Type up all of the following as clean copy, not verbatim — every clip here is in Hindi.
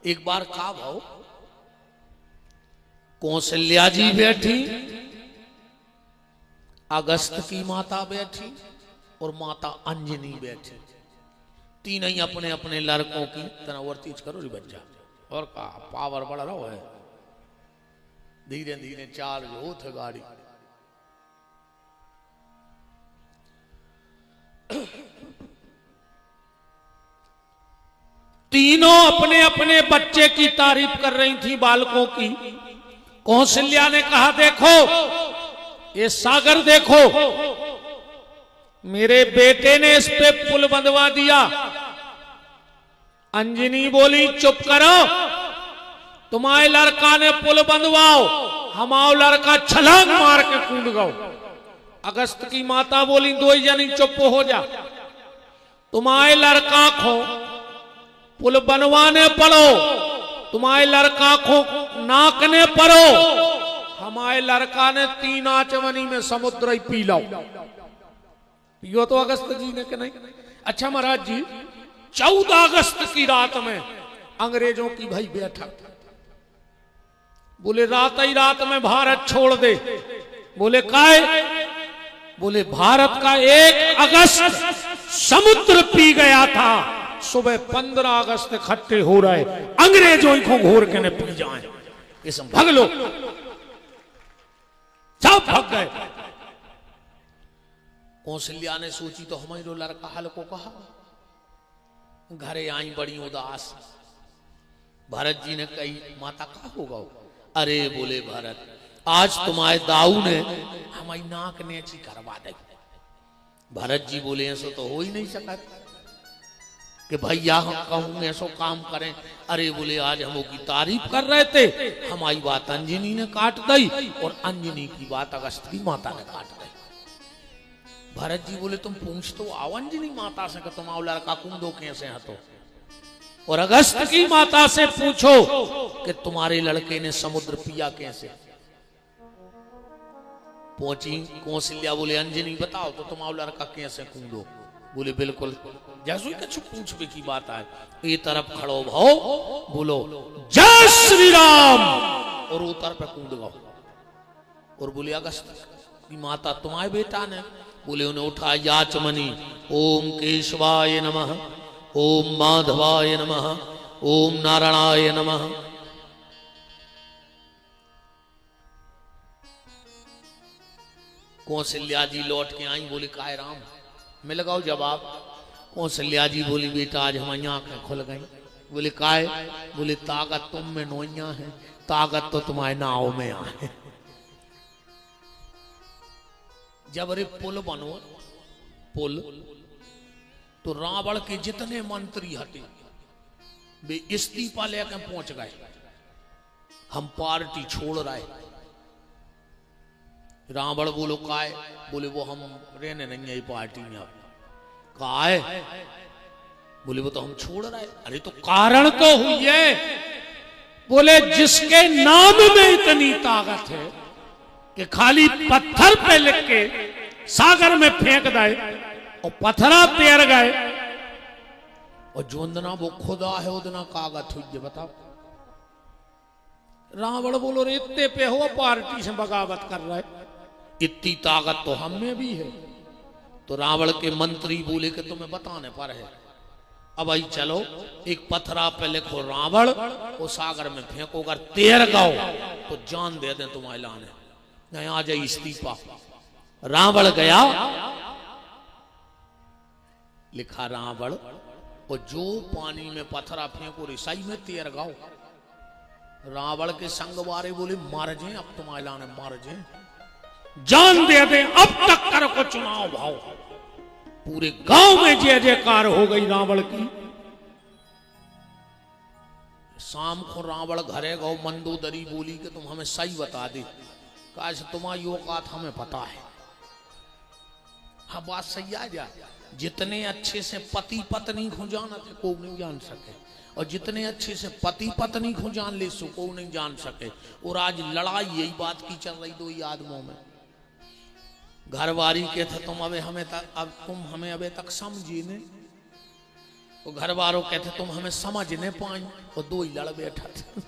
एक बार का भाव कौशल्या जी बैठी, अगस्त की माता बैठी और माता अंजनी बैठी। तीन ही अपने अपने लड़कों की तरह और तेज करो रे बच्चा, और का पावर बढ़ रहा है। धीरे धीरे चार्ज हो थे गाड़ी। तीनों अपने अपने बच्चे की तारीफ कर रही थी, बालकों की। कौशल्या ने कहा देखो ये सागर देखो, मेरे बेटे ने इस पे पुल बंधवा दिया। अंजनी बोली चुप करो, तुम्हारे लड़का ने पुल बंधवाओ, हमारा लड़का छलांग मार के कूद गओ। अगस्त की माता बोली दो ही जनी चुप हो जा, तुम्हारे लड़का को पुल बनवाने पड़ो, तुम्हारे लड़का को नाकने पड़ो, हमारे लड़का ने 3 आचमनी में समुद्र ही पी लो। पियो तो अगस्त जी ने कि नहीं। अच्छा महाराज जी, 14 अगस्त की रात में अंग्रेजों की भाई बैठक। बोले रात ही रात में भारत छोड़ दे। बोले काहे? बोले भारत का 1 अगस्त समुद्र पी गया था, सुबह 15 अगस्त इकट्ठे हो रहे, अंग्रेजों को घोर के ने पी जाए। इसमें भग लो, सब भग गए। कौशल्या ने सोची तो हमारे लड़का हल को कहा, घरे आई बड़ी उदास। भरत जी ने कही माता का होगा? अरे बोले भरत, आज तुम्हारे दाऊ ने हमारी नाक नेची करवा दी। भरत जी बोले ऐसा तो हो ही नहीं सका कि भैया हम कहूँ ऐसा काम करें। अरे बोले आज हम की तारीफ कर रहे थे, हमारी बात अंजनी ने काट दी और अंजनी की बात अगस्त की माता ने काट दी। भरत जी बोले तुम पूछ तो आओ अंजनी माता से कि तुम्हारा लड़का कुंदो कैसे है तो, और अगस्त की माता से पूछो कि तुम्हारे लड़के ने समुद्र पिया कैसे। पहुंची कौशल्या बोले अंजनी बताओ तो तुम्हारा लड़का कैसे कूदो। बोले बिल्कुल जैसे कुछ पूछने की बात आए। ये तरफ खड़ो भाओ, बोलो जय श्री राम, और वो तरफ कूद गो। और बोले अगस्त की माता तुम्हारे बेटा ने? बोले उन्हें उठा याचमनी, ओम केशवाय नमः, ओम माधवाय नमः, ओम नारायणाय नमः। कौशल्या जी लौट के आई, बोली काय राम? मिल गओ जवाब। कौशल्या जी बोली बेटा आज हमारी आंखें खुल गई। बोले काय? बोले ताकत तुम में नोइया है, ताकत तो तुम्हारे नाव में आए। जब रे पुल बनो, पुल तो रावण के जितने मंत्री हटे वे इस्तीफा लेकर पहुंच गए, हम पार्टी छोड़ रहे। रावण बोलो काय? बोले वो हम रहने नहीं है पार्टी में। काय? बोले वो तो हम छोड़ रहे। अरे तो कारण तो हुई है। बोले जिसके नाम में इतनी ताकत है कि खाली पत्थर पे लिख के सागर में फेंक दे और पत्थरा तैर गए, और जोंदना वो खुदा है उतना कागज हुई है। बताओ। रावण बोलो रे इतने पे हो पार्टी से बगावत कर रहा है, इतनी ताकत तो हम में भी है। तो रावण के मंत्री बोले कि तुम्हें बताने पर है। अब आई चलो एक पत्थरा पे लिखो रावण, वो सागर में फेंको, अगर तैर गओ तो जान दे दे तुम्हारे लाने, नहीं आ जाए इस्तीफा। रावण गया, लिखा रावण, और जो पानी में पत्थरा फेंको रिसाई में तैर गओ। रावण के संग वारे बोले मार जाए, अब तुम्हारे लाने मार जाए, जान दे दे, अब तक कर को चुनाव भाव। पूरे गांव में जय जयकार हो गई रावण की। शाम को रावण घरे गो, मंदोदरी बोली कि तुम हमें सही बता दे, काश तुम्हारी औकात हमें पता है। हाँ बात सही आ जा, जितने अच्छे से पति पत्नी को जाना थे को नहीं जान सके, और जितने अच्छे से पति पत्नी को जान ले सो को नहीं जान सके। और आज लड़ाई यही बात की चल रही दो आदमों में। घरवारी के थे तुम अबे हमें तक, अब तुम हमें अबे तक समझी नहीं। वो घर वालों कहते तुम हमें समझ नहीं पाई, वो दो ही लड़ बैठा था।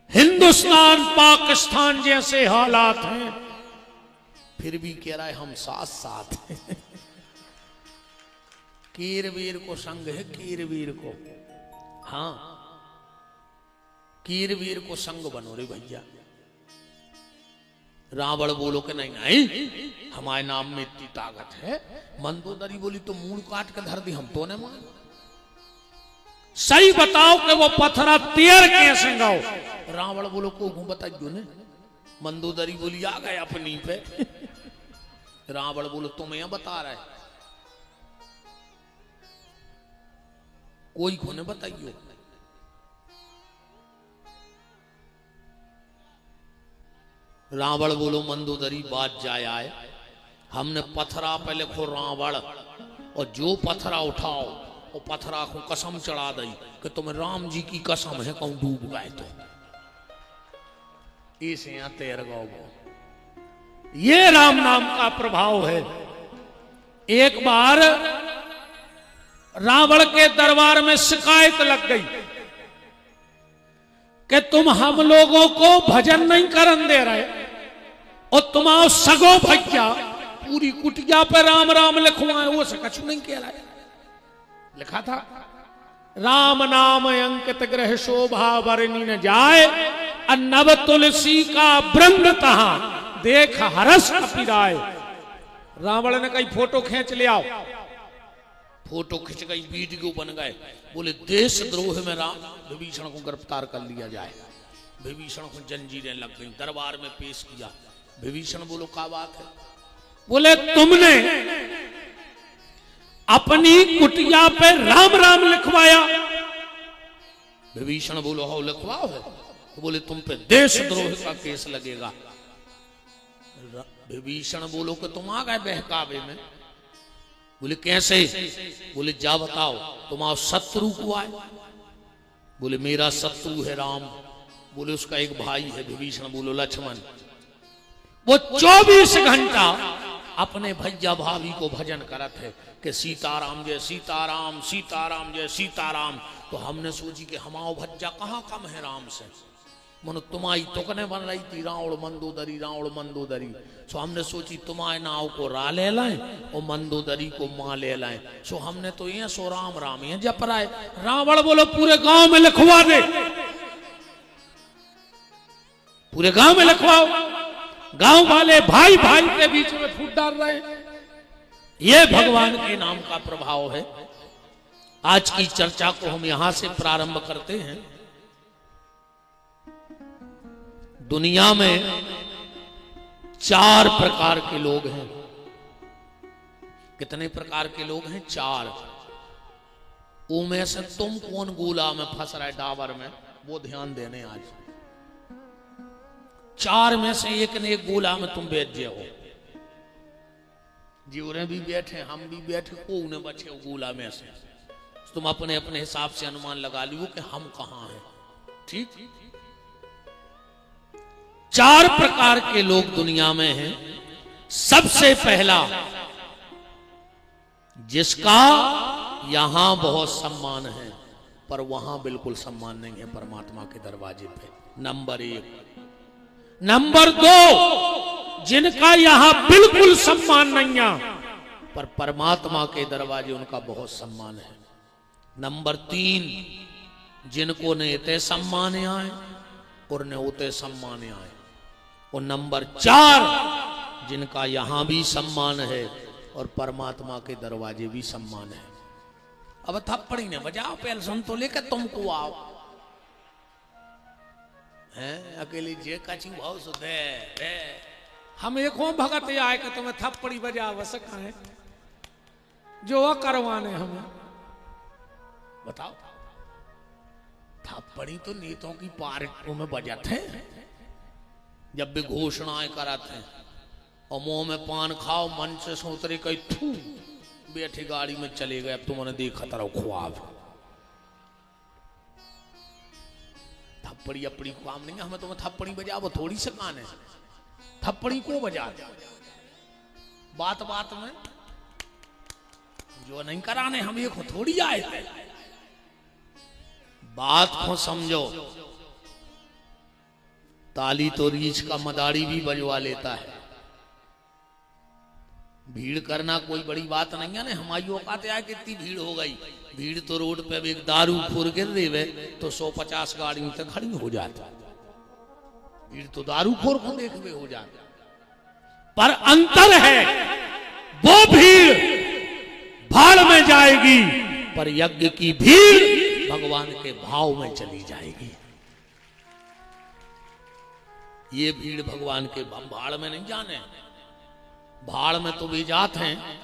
हिंदुस्तान पाकिस्तान जैसे हालात हैं, फिर भी कह रहा है हम साथ साथ हैं। कीर वीर को संग है, कीर वीर को, हाँ कीर वीर को संग बनो रे भैया। रावण बोलो कि नहीं नहीं हमारे नाम में इतनी ताकत है। मंदोदरी बोली तो मूल काट के धर दी, हम तो नहीं मान। सही बताओ कि वो पत्थरा तीर कैसे गाओ। रावण बोलो को बताइयो ने। मंदोदरी बोली आ गए अपनी पे। रावण बोलो तुम्हें बता रहा है, कोई को ने बताइयो। रावण बोलो मंदोदरी बात जाए आए, हमने पत्थरा पे लिखो रावण, और जो पत्थरा उठाओ वो पत्थरा को कसम चढ़ा दी कि तुम्हें राम जी की कसम है कहूं डूब गए तो इसे यहां तैर गाओ। ये राम नाम का प्रभाव है। एक बार रावण के दरबार में शिकायत लग गई कि तुम हम लोगों को भजन नहीं करन दे रहे, और तुम्हारा सगो भैया पूरी कुटिया पे राम राम लिखवाए, वो से कछु नहीं कह रहा है। लिखा था राम नाम अंकित ग्रह शोभा बरनी न जाए, नव तुलसी का वृंद तहा देख हरस कपिराय। रावण ने कहीं फोटो खींच ले आओ, फोटो खींच गई, वीडियो बन गए। बोले देशद्रोह में राम विभीषण को गिरफ्तार कर लिया जाए। विभीषण को जंजीरें लग गई, दरबार में पेश किया। विभीषण बोलो क्या बात है? बोले तुमने अपनी कुटिया पे राम राम लिखवाया। विभीषण बोलो हो लिखवाओ है। तो बोले तुम पे देशद्रोह का केस लगेगा। विभीषण बोलो कि तुम आ गए बहकावे में। बोले कैसे? बोले जा बताओ तुम्हारा शत्रु को आए। बोले मेरा शत्रु है राम। बोले उसका एक भाई है। विभीषण बोलो लक्ष्मण। वो 24 घंटा अपने भैया भाभी को भजन करत है कि सीताराम जय सीताराम, सीताराम जय सीताराम। तो हमने सोची कि हमारा भज्जा कहाँ कम है राम से। मनो तुम्हारी तुकने बन रही थी रावण मंदोदरी, रावण मंदोदरी। सो हमने सोची तुम्हारे नाव को रा ले लाएं और मंदोदरी को माँ ले लाएं। सो हमने तो ये सो राम राम ये जप रहा है। रावण बोलो पूरे गांव में लिखवा दे, पूरे गांव में लिखवाओ। गांव वाले भाई भाई के बीच में फूट डाल रहे हैं। ये भगवान के नाम का प्रभाव है। आज की चर्चा को हम यहां से प्रारंभ करते हैं। दुनिया में 4 प्रकार के लोग हैं। कितने प्रकार के लोग हैं? 4। उनमें से तुम कौन गोला में फंस रहा है डाबर में, वो ध्यान देने आज। 4 में से एक ने एक गोला में तुम बैठ जाओ। जीवरे भी बैठे, हम भी बैठे, को उन्हें बचे गोला में से। तुम अपने अपने हिसाब से अनुमान लगा लियो कि हम कहां हैं। ठीक? 4 प्रकार के लोग दुनिया में हैं। सबसे पहला, जिसका यहां बहुत सम्मान है पर वहां बिल्कुल सम्मान नहीं है परमात्मा के दरवाजे पे। नंबर 1। नंबर 2, जिनका यहां बिल्कुल सम्मान नहीं है पर परमात्मा के दरवाजे उनका बहुत सम्मान है। नंबर 3, जिनको ने इतने सम्मान आए और ने उतने सम्मान आए। और नंबर 4, जिनका यहां भी सम्मान है और परमात्मा के दरवाजे भी सम्मान है। अब थप्पड़ी ने बजाओ पहले सुन तो लेकर तुमको आओ हैं अकेली जे कछु भाव सुधे दे। हम एक हो भगत आए कि तुम्हें थप्पड़ी बजा सका है जो करवाने हमें बताओ। थप्पड़ी तो नेताओं की पार्टियों में बजाते हैं जब भी घोषणाएं कराते हैं। और मुंह में पान खाओ, मन से सोतरे कई थू बैठे गाड़ी में चले गए। अब तुमने देखा तरह ख्वाब। थप्पड़ी अपड़ी काम नहीं है। हमें तुम्हें थप्पड़ी बजा वो थोड़ी से कान है। थप्पड़ी को बजा बात बात में जो नहीं कराने हम एक थोड़ी आए थे। बात को समझो। ताली तो रीछ का मदारी भी बजवा लेता है। भीड़ करना कोई बड़ी बात नहीं है ना। हमारी औकात है कितनी भीड़ हो गई। भीड़ तो रोड पे एक दारू खोर गिर देवे तो 150 गाड़ियों तक खड़ी हो जाती। भीड़ तो दारू खोर को देखवे हो जाती। पर अंतर है, वो भीड़ भाड़ में जाएगी, पर यज्ञ की भीड़ भगवान के भाव में चली जाएगी। ये भीड़ भगवान के भाड़ में नहीं जाने। भाड़ में तो भी जाते हैं।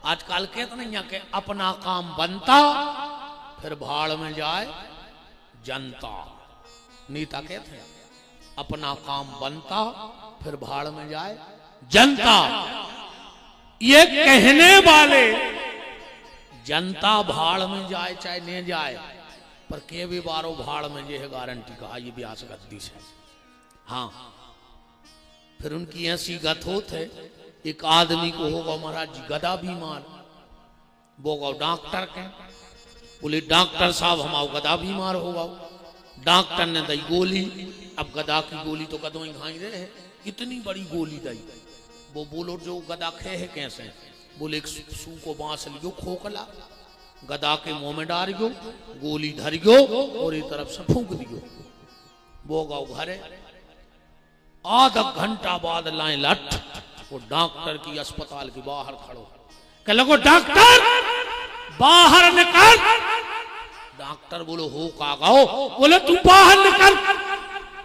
आजकल कहते नहीं कि अपना काम बनता फिर भाड़ में जाए जनता। नीता कहते हैं अपना काम बनता फिर भाड़ में जाए जनता। ये कहने वाले जनता भाड़ में जाए चाहे नहीं जाए, पर के भी बारो भाड़ में ये है गारंटी। कहा ये व्यास गद्दी से। हाँ, फिर उनकी ऐसी गत होत है। एक आदमी को होगा महाराज जी गदा बीमार, वो गो डॉक्टर के बोले डॉक्टर साहब हमारा गदा बीमार होगा। डॉक्टर ने दी गोली। अब गदा की गोली तो कदों ही खाई रहे है, इतनी बड़ी गोली दी। वो बोलो जो गदा खे है कैसे? बोले एक सू को बांस लियो खोखला, गदा के मुंह में डालियो, गोली धरियो और एक तरफ से फूंक दियो। वो गाओ घरे। आधा घंटा बाद लाए लट, वो डॉक्टर की अस्पताल के बाहर खड़ो। कह लगो डॉक्टर बाहर निकल। डॉक्टर बोलो हो का गाओ? बोले तू बाहर निकल।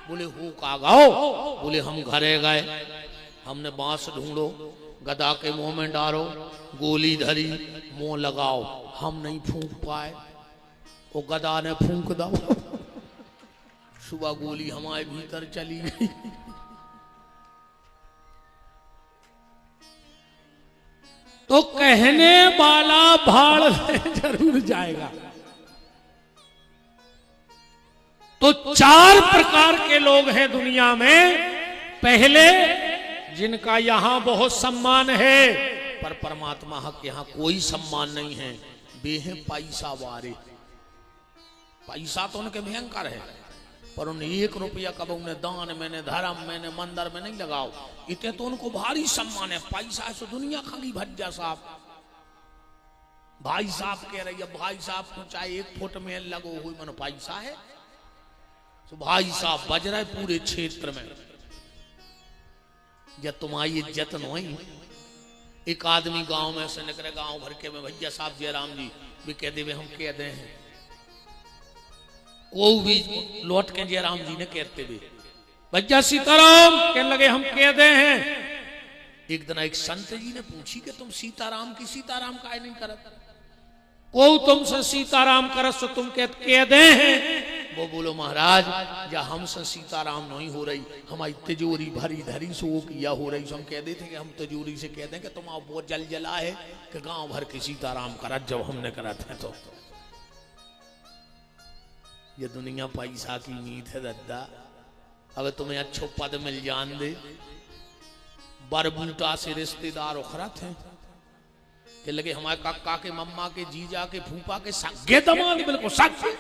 बोले हो का गाओ? बोले हम घरे गए, हमने बांस ढूंढो, गदा के मुंह में डालो, गोली धरी, मुंह लगाओ, हम नहीं फूंक पाए। वो गदा ने फूंक दो। सुबह गोली हमारे भीतर चली गई। तो कहने वाला भाड़ में जरूर जाएगा। तो 4 प्रकार के लोग हैं दुनिया में। पहले जिनका यहां बहुत सम्मान है, पर परमात्मा हक यहाँ कोई सम्मान नहीं है। वे हैं पैसा वारे। पैसा तो उनके भयंकर है, पर उन्हें 1 रुपया कब उन्हें दान मैंने धर्म मैंने मंदिर में नहीं लगाओ। इतने तो उनको भारी सम्मान है। पैसा है सो दुनिया खाली भज्जा साहब। भाई साहब कह रही है भाई साहब को चाहे 1 फुट में लगो हुई मन पैसा है। तो भाई साहब बज रहे पूरे क्षेत्र में। जब तुम्हारी इज्जत नहीं। एक आदमी गांव में से निकले, गांव भर के में भैया साहब जयराम जी भी कह दे हम कह दे हैं। वो भी लौट के जयराम जी ने कहते हुए भैया सीताराम कहने लगे हम कह दे हैं। एक दिन एक संत जी ने पूछी कि तुम सीताराम की सीताराम काहे नहीं करत? को तुमसे सीताराम करस तो तुम कह दे हैं। वो बोलो महाराज या हमसे सीताराम नहीं हो रही, हमारी तिजोरी भरी धरी सो किया हो रही। सो हम कह देते कि हम तिजोरी से कह दें कि तुम आप वो जल जला है कि गांव भर के सीताराम करत जब हमने करत है। तो ये दुनिया पैसा की नीत है दद्दा। अब तुम्हें अच्छो पद मिल जान दे, बरबूटा से रिश्तेदार उखरत हैं कि लगे हमारे काका के मम्मा के जीजा के फूफा के सगे दमाद बिल्कुल सगे।